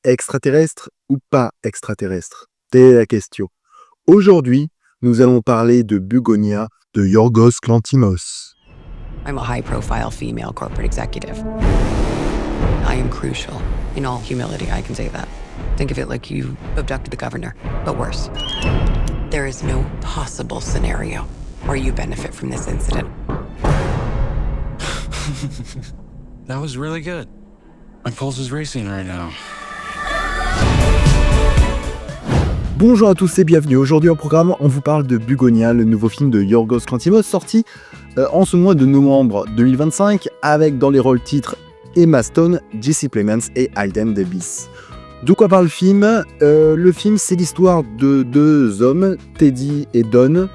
extraterrestre ou pas extraterrestre? Telle est la question. Aujourd'hui, nous allons parler de Bugonia de Yorgos Lanthimos. I'm a high-profile female corporate executive. I am crucial. In all humility, I can say that. Think of it like you abducted the governor, but worse. There is no possible scenario where you benefit from this incident. That was really good. My pulse is racing right now. Bonjour à tous et bienvenue. Aujourd'hui au programme, on vous parle de Bugonia, le nouveau film de Yorgos Lanthimos sorti en ce mois de novembre 2025 avec dans les rôles titres Emma Stone, Jesse Plemons et Hayden Davis. De quoi parle le film? Le film, c'est l'histoire de deux hommes, Teddy et Don.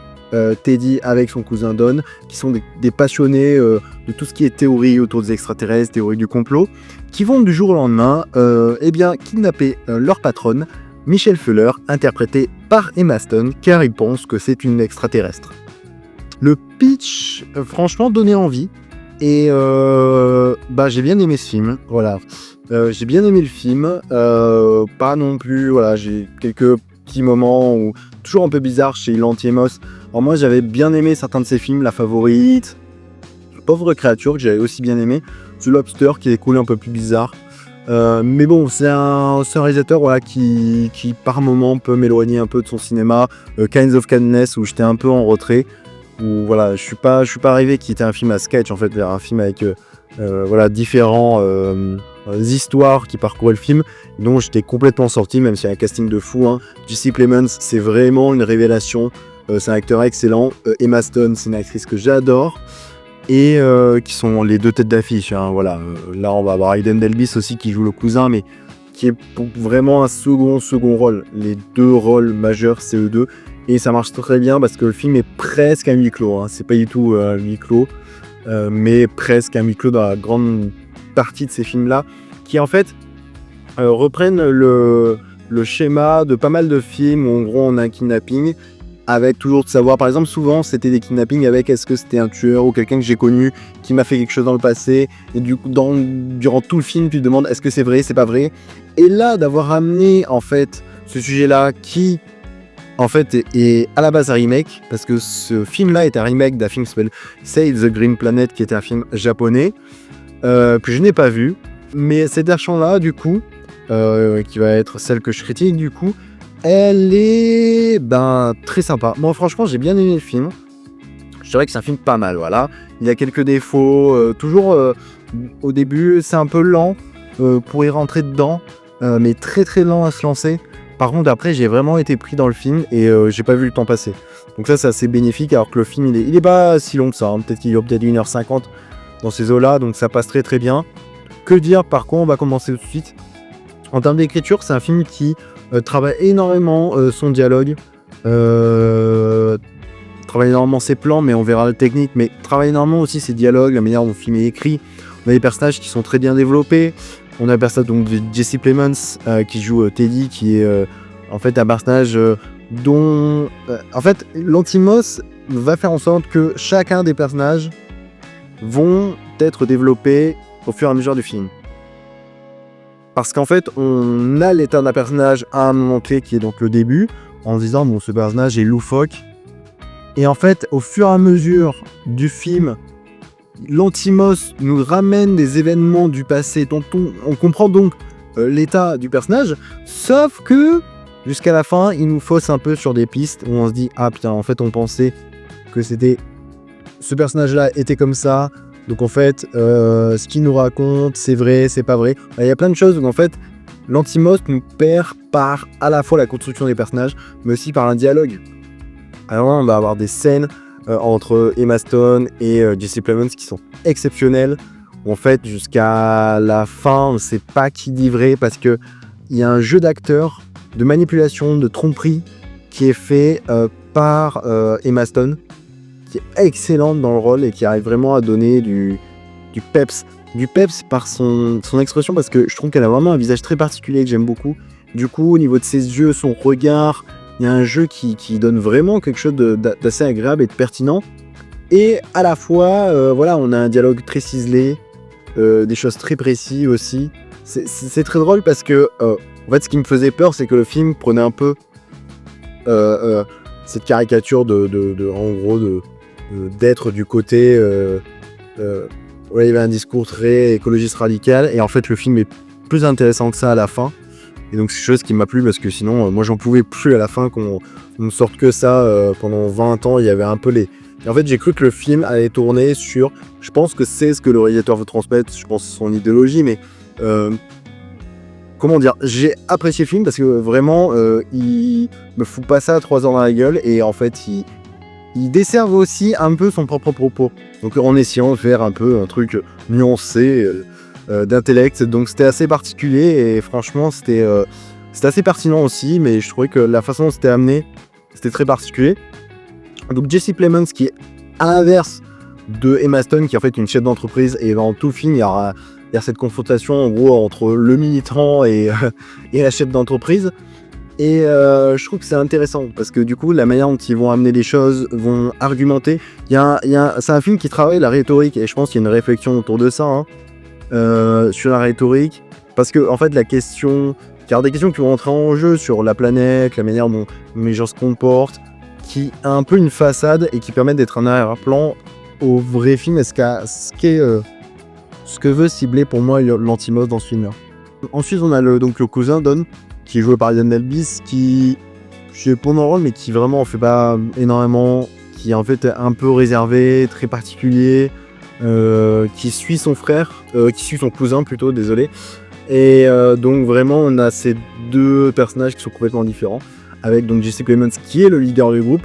Teddy avec son cousin Don, qui sont des passionnés de tout ce qui est théorie autour des extraterrestres, théorie du complot, qui vont du jour au lendemain kidnapper leur patronne, Michelle Fuller, interprétée par Emma Stone, car ils pensent que c'est une extraterrestre. Le pitch, franchement, donnait envie. Et j'ai bien aimé ce film, voilà. J'ai bien aimé le film, pas non plus, voilà, j'ai quelques petits moments où toujours un peu bizarre chez Lanthimos. Alors moi j'avais bien aimé certains de ses films, La Favorite, Pauvre créature que j'avais aussi bien aimé, The Lobster qui est cool, un peu plus bizarre. Mais bon, c'est un réalisateur voilà, qui par moment peut m'éloigner un peu de son cinéma. Kinds of Kindness où j'étais un peu en retrait. Où voilà, je suis pas arrivé qui était un film à sketch en fait, vers un film avec différents histoires qui parcouraient le film, dont j'étais complètement sorti, même s'il y a un casting de fou. Jesse Plemons, c'est vraiment une révélation. C'est un acteur excellent. Emma Stone, c'est une actrice que j'adore. Et qui sont les deux têtes d'affiche. Voilà. Là, on va avoir Hayden Davis aussi qui joue le cousin, mais qui est vraiment un second rôle. Les deux rôles majeurs, c'est eux deux. Et ça marche très bien parce que le film est presque à huis clos. C'est pas du tout à huis clos, mais presque à huis clos dans la grande partie de ces films-là, qui en fait reprennent le schéma de pas mal de films où en gros on a un kidnapping, avec toujours de savoir, par exemple souvent c'était des kidnappings avec est-ce que c'était un tueur ou quelqu'un que j'ai connu qui m'a fait quelque chose dans le passé, et du coup durant tout le film tu te demandes est-ce que c'est vrai, c'est pas vrai, et là d'avoir amené en fait ce sujet-là qui en fait est à la base un remake, parce que ce film-là est un remake d'un film qui s'appelle Save the Green Planet, qui était un film japonais que je n'ai pas vu, mais cette version-là du coup qui va être celle que je critique du coup, elle est très sympa. Moi franchement j'ai bien aimé le film. Je dirais que c'est un film pas mal, voilà. Il y a quelques défauts, toujours au début c'est un peu lent pour y rentrer dedans, mais très très lent à se lancer. Par contre après j'ai vraiment été pris dans le film et j'ai pas vu le temps passer. Donc ça c'est assez bénéfique, alors que le film il est pas si long que ça, peut-être qu'il dure peut-être 1h50 dans ces eaux-là, donc ça passe très très bien. Que dire par contre, on va commencer tout de suite. En termes d'écriture, c'est un film qui travaille énormément son dialogue, travaille énormément ses plans, mais on verra la technique, mais travaille énormément aussi ses dialogues, la manière dont le film est écrit. On a des personnages qui sont très bien développés. On a un personnage donc de Jesse Plemons qui joue Teddy, qui est en fait un personnage dont en fait Lanthimos va faire en sorte que chacun des personnages vont être développés au fur et à mesure du film. Parce qu'en fait, on a l'état d'un personnage à un moment clé qui est donc le début, en se disant bon, ce personnage est loufoque. Et en fait, au fur et à mesure du film, Lanthimos nous ramène des événements du passé dont on comprend donc l'état du personnage, sauf que jusqu'à la fin, il nous fausse un peu sur des pistes où on se dit ah putain, en fait, on pensait que c'était ce personnage-là était comme ça. Donc en fait, ce qu'il nous raconte, c'est vrai, c'est pas vrai. Il y a plein de choses où en fait, Lanthimos nous perd par à la fois la construction des personnages, mais aussi par un dialogue. Alors là, on va avoir des scènes entre Emma Stone et Jesse Plemons qui sont exceptionnelles. Où en fait, jusqu'à la fin, on ne sait pas qui dit vrai parce que il y a un jeu d'acteurs, de manipulation, de tromperie qui est fait par Emma Stone, qui est excellente dans le rôle et qui arrive vraiment à donner du peps. Du peps par son expression, parce que je trouve qu'elle a vraiment un visage très particulier que j'aime beaucoup. Du coup, au niveau de ses yeux, son regard, il y a un jeu qui donne vraiment quelque chose d'assez agréable et de pertinent. Et à la fois, on a un dialogue très ciselé, des choses très précises aussi. C'est très drôle parce que En fait, ce qui me faisait peur, c'est que le film prenait un peu cette caricature en gros, d'être du côté... il y avait un discours très écologiste radical, et en fait, le film est plus intéressant que ça à la fin. Et donc, c'est chose qui m'a plu, parce que sinon, moi, j'en pouvais plus à la fin qu'on ne sorte que ça pendant 20 ans. Il y avait un peu les... Et en fait, j'ai cru que le film allait tourner sur... Je pense que c'est ce que le réalisateur veut transmettre, je pense son idéologie, mais... comment dire, j'ai apprécié le film parce que vraiment, il me fout pas ça à 3 heures dans la gueule, et en fait, il desserve aussi un peu son propre propos. Donc en essayant de faire un peu un truc nuancé, d'intellect. Donc c'était assez particulier, et franchement, c'était assez pertinent aussi, mais je trouvais que la façon dont c'était amené, c'était très particulier. Donc Jesse Plemons, qui est à l'inverse de Emma Stone, qui est en fait une chef d'entreprise, et dans tout le film, il y a cette confrontation en gros entre le militant et la chef d'entreprise. Et je trouve que c'est intéressant parce que du coup, la manière dont ils vont amener les choses, vont argumenter. C'est un film qui travaille la rhétorique, et je pense qu'il y a une réflexion autour de ça, sur la rhétorique. Parce que en fait, il y a des questions qui vont entrer en jeu sur la planète, la manière dont les gens se comportent, qui a un peu une façade et qui permettent d'être un arrière-plan au vrai film, et ce que veut cibler pour moi Lanthimos dans ce film-là. Ensuite, on a le cousin Don, qui est joué par Yann Elbis, qui est pour mon rôle, mais qui vraiment en fait pas énormément, qui est en fait un peu réservé, très particulier, qui suit son cousin plutôt, désolé. Et donc vraiment, on a ces deux personnages qui sont complètement différents, avec donc Jesse Plemons qui est le leader du groupe,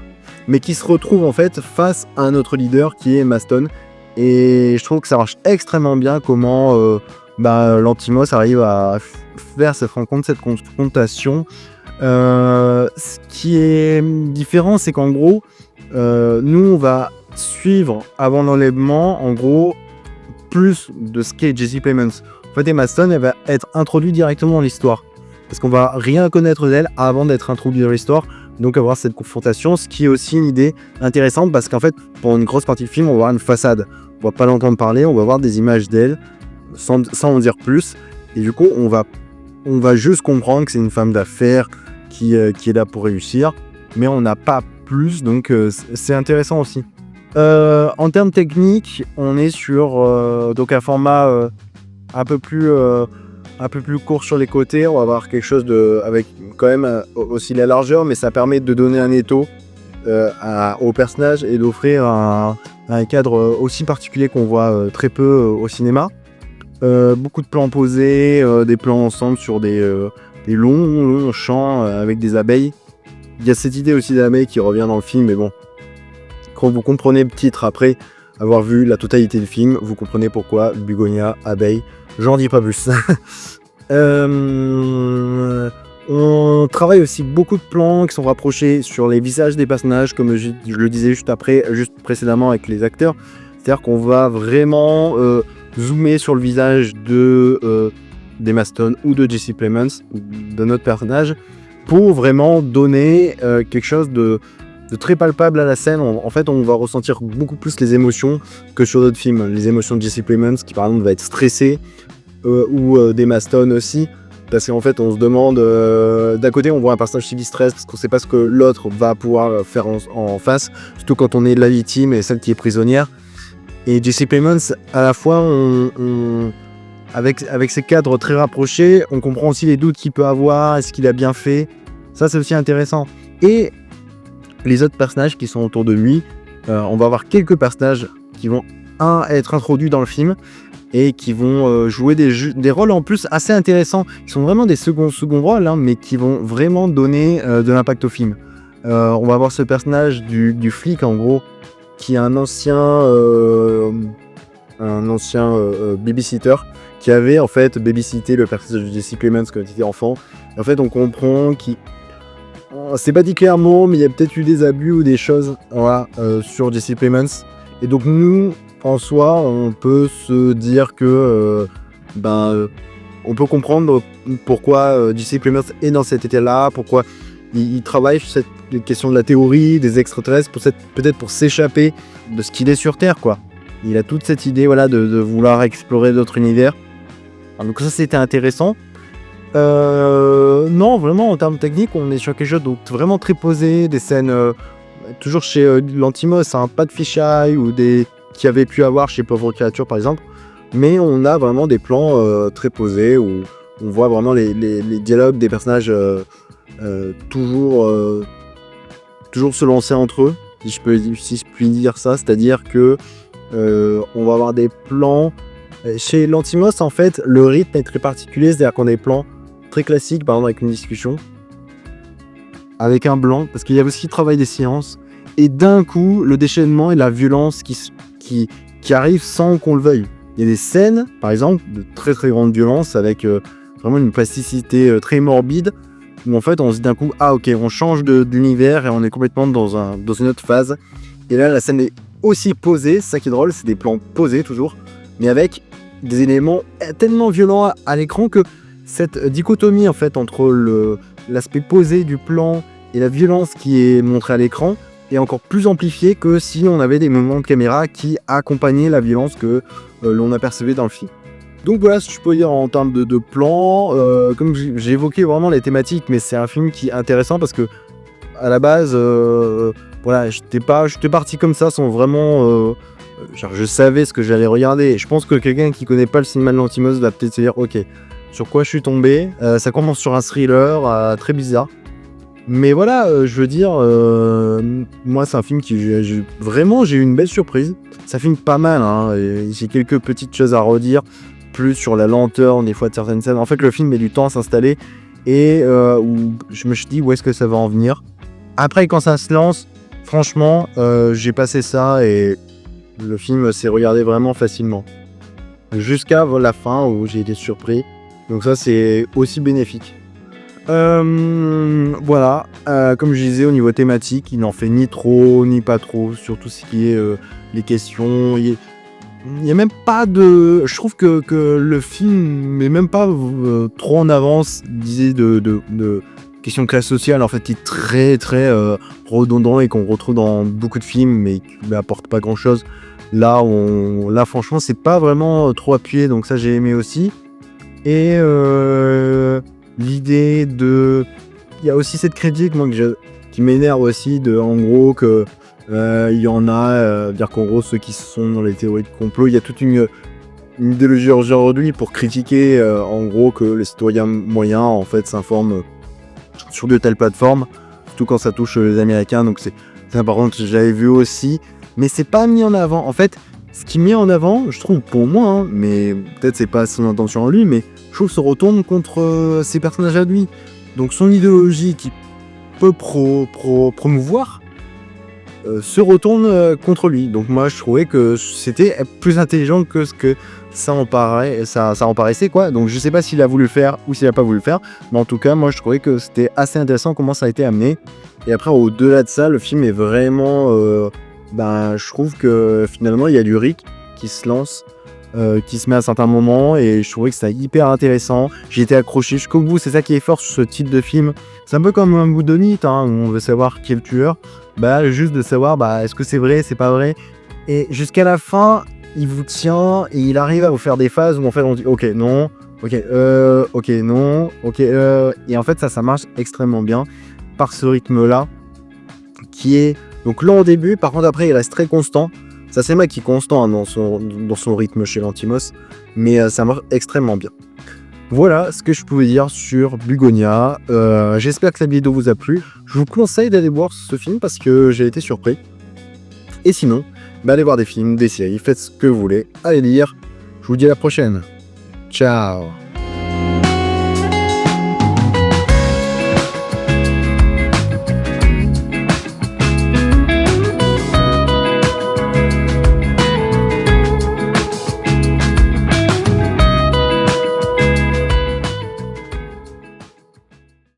mais qui se retrouve en fait face à un autre leader qui est Emma Stone. Et je trouve que ça marche extrêmement bien comment Lanthimos arrive à faire cette rencontre, cette confrontation. Ce qui est différent, c'est qu'en gros, nous on va suivre avant l'enlèvement, en gros, plus de ce qu'est Jesse Plemons. En fait, Emma Stone, elle va être introduite directement dans l'histoire, parce qu'on va rien connaître d'elle avant d'être introduit dans l'histoire. Donc avoir cette confrontation, ce qui est aussi une idée intéressante, parce qu'en fait, pendant une grosse partie du film, on va voir une façade. On va pas l'entendre parler, on va voir des images d'elle, sans en dire plus. Et du coup, on va juste comprendre que c'est une femme d'affaires qui est là pour réussir, mais on n'a pas plus, donc c'est intéressant aussi. En termes techniques, on est sur donc un format un peu plus court sur les côtés. On va avoir quelque chose avec quand même aussi la largeur, mais ça permet de donner un étau au personnage et d'offrir un cadre aussi particulier qu'on voit très peu au cinéma. Beaucoup de plans posés, des plans ensemble sur des longs champs avec des abeilles. Il y a cette idée aussi d'abeilles qui revient dans le film, mais bon, quand vous comprenez le titre après avoir vu la totalité du film, vous comprenez pourquoi Bugonia, abeille. J'en dis pas plus. On travaille aussi beaucoup de plans qui sont rapprochés sur les visages des personnages, comme je le disais juste précédemment avec les acteurs. C'est-à-dire qu'on va vraiment zoomer sur le visage d'Emma Stone ou de Jesse Plemons, de notre personnage, pour vraiment donner quelque chose de très palpable à la scène. En fait, on va ressentir beaucoup plus les émotions que sur d'autres films. Les émotions de Jesse Plemons, qui par exemple va être stressé, ou d'Emma Stone aussi, parce qu'en fait on se demande, d'un côté on voit un personnage qui stresse parce qu'on sait pas ce que l'autre va pouvoir faire en face, surtout quand on est la victime et celle qui est prisonnière. Et Jesse Plemons, à la fois avec ses cadres très rapprochés, on comprend aussi les doutes qu'il peut avoir, est-ce qu'il a bien fait, ça c'est aussi intéressant. Et les autres personnages qui sont autour de lui, on va avoir quelques personnages qui vont être introduits dans le film et qui vont jouer des rôles en plus assez intéressants, qui sont vraiment des seconds rôles, mais qui vont vraiment donner de l'impact au film. On va avoir ce personnage du flic en gros, qui est un ancien babysitter, qui avait en fait babysité le personnage de Jesse Plemons quand il était enfant. Et en fait on comprend c'est pas dit clairement, mais il y a peut-être eu des abus ou des choses sur Jesse Plemons. Et donc nous, en soi, on peut se dire que on peut comprendre pourquoi Jesse Plemons est dans cet état-là, pourquoi il travaille sur cette question de la théorie, des extraterrestres, peut-être pour s'échapper de ce qu'il est sur Terre, quoi. Il a toute cette idée de vouloir explorer d'autres univers. Alors, donc ça, c'était intéressant. non, vraiment en termes techniques, on est sur quelque chose de vraiment très posé, des scènes toujours chez Lantimos, hein, pas de fisheye ou des qui avait pu avoir chez Pauvre Créature par exemple, mais on a vraiment des plans très posés où on voit vraiment les dialogues des personnages toujours se lancer entre eux, si je puis dire ça, c'est-à-dire que on va avoir des plans. Chez Lantimos, en fait, le rythme est très particulier, c'est-à-dire qu'on a des plans très classiques, par exemple avec une discussion, avec un blanc, parce qu'il y a aussi le travail des silences, et d'un coup, le déchaînement et la violence qui arrivent sans qu'on le veuille. Il y a des scènes, par exemple, de très très grande violence, avec vraiment une plasticité très morbide, où en fait on se dit d'un coup, ah ok, on change d'univers et on est complètement dans une autre phase. Et là, la scène est aussi posée, c'est ça qui est drôle, c'est des plans posés toujours, mais avec des éléments tellement violents à l'écran que cette dichotomie en fait entre l'aspect posé du plan et la violence qui est montrée à l'écran est encore plus amplifiée que si on avait des mouvements de caméra qui accompagnaient la violence que l'on apercevait dans le film. Donc voilà ce que je peux dire en termes de plans. Comme j'ai évoqué vraiment les thématiques, mais c'est un film qui est intéressant parce que à la base, voilà, j'étais parti comme ça sans vraiment... genre je savais ce que j'allais regarder. Et je pense que quelqu'un qui connaît pas le cinéma de Lantimos va peut-être se dire ok, sur quoi je suis tombé. Ça commence sur un thriller très bizarre. Mais voilà, je veux dire, moi c'est un film qui vraiment j'ai eu une belle surprise. C'est un film pas mal, hein, et j'ai quelques petites choses à redire, plus sur la lenteur des fois de certaines scènes. En fait, le film met du temps à s'installer et où je me suis dit où est-ce que ça va en venir. Après, quand ça se lance, franchement, j'ai passé ça et le film s'est regardé vraiment facilement. Jusqu'à la fin où j'ai été surpris. Donc ça, c'est aussi bénéfique. Voilà, comme je disais, au niveau thématique, il n'en fait ni trop ni pas trop sur tout ce qui est les questions. Il n'y a même pas de... Je trouve que le film n'est même pas trop en avance, disait de questions de classe sociale, en fait, qui est très très redondant et qu'on retrouve dans beaucoup de films, mais qui n'apporte pas grand-chose. Là, franchement, c'est pas vraiment trop appuyé, donc ça, j'ai aimé aussi. Et l'idée de... Il y a aussi cette critique, moi, qui m'énerve aussi, en gros, que il y en a, dire qu'en gros, ceux qui sont dans les théories de complot, il y a toute une idéologie aujourd'hui pour critiquer, en gros, que les citoyens moyens, en fait, s'informent sur de telles plateformes, surtout quand ça touche les Américains, donc c'est important que j'avais vu aussi, mais c'est pas mis en avant. En fait, ce qui est mis en avant, je trouve, pour moi, hein, mais peut-être c'est pas son intention en lui, mais je trouve se retourne contre ses personnages à lui. Donc son idéologie qui peut promouvoir se retourne contre lui. Donc moi je trouvais que c'était plus intelligent que ce que ça en paraissait quoi. Donc je sais pas s'il a voulu le faire ou s'il a pas voulu le faire, mais en tout cas moi je trouvais que c'était assez intéressant comment ça a été amené. Et après au-delà de ça, le film est vraiment je trouve que finalement il y a du Rick qui se lance, qui se met à certains moments, et je trouvais que c'était hyper intéressant. J'ai été accroché jusqu'au bout, c'est ça qui est fort sur ce type de film. C'est un peu comme un Whodunit, hein, où on veut savoir qui est le tueur. Juste de savoir est-ce que c'est vrai, c'est pas vrai. Et jusqu'à la fin, il vous tient et il arrive à vous faire des phases où en fait on dit ok, non, ok, non, ok, et en fait ça marche extrêmement bien par ce rythme-là qui est donc lent au début, par contre après il reste très constant. Ça c'est moi qui est constant, hein, dans son rythme chez Lantimos, mais ça marche extrêmement bien. Voilà ce que je pouvais dire sur Bugonia. J'espère que la vidéo vous a plu. Je vous conseille d'aller voir ce film parce que j'ai été surpris. Et sinon, allez voir des films, des séries, faites ce que vous voulez, allez lire. Je vous dis à la prochaine. Ciao.